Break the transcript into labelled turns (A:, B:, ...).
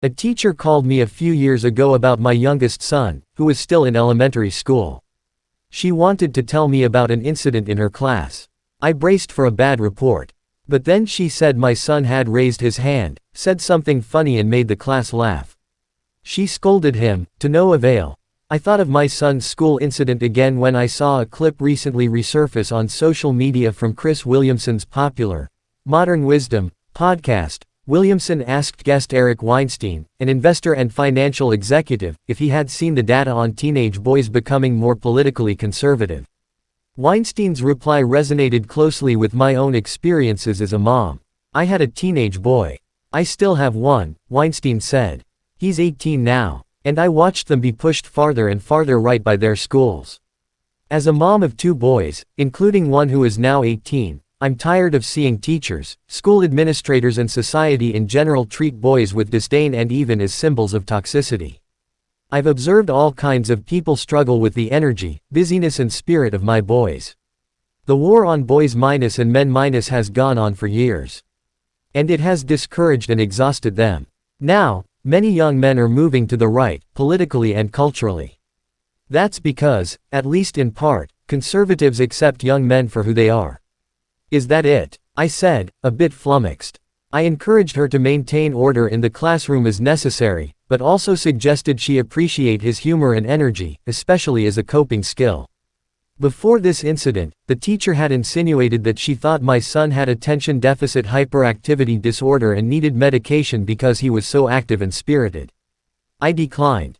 A: A teacher called me a few years ago about my youngest son, who was still in elementary school. She wanted to tell me about an incident in her class. I braced for a bad report. But then she said my son had raised his hand, said something funny and made the class laugh. She scolded him, to no avail. I thought of my son's school incident again when I saw a clip recently resurface on social media from Chris Williamson's popular Modern Wisdom podcast. Williamson asked guest Eric Weinstein, an investor and financial executive, if he had seen the data on teenage boys becoming more politically conservative. Weinstein's reply resonated closely with my own experiences as a mom. I had a teenage boy. I still have one, Weinstein said. He's 18 now. And I watched them be pushed farther and farther right by their schools. As a mom of 2 boys, including one who is now 18, I'm tired of seeing teachers, school administrators and society in general treat boys with disdain and even as symbols of toxicity. I've observed all kinds of people struggle with the energy, busyness and spirit of my boys. The war on boys minus and men minus has gone on for years. And it has discouraged and exhausted them. Now, many young men are moving to the right, politically and culturally. That's because, at least in part, conservatives accept young men for who they are. Is that it? I said, a bit flummoxed. I encouraged her to maintain order in the classroom as necessary, but also suggested she appreciate his humor and energy, especially as a coping skill. Before this incident, the teacher had insinuated that she thought my son had attention deficit hyperactivity disorder and needed medication because he was so active and spirited. I declined.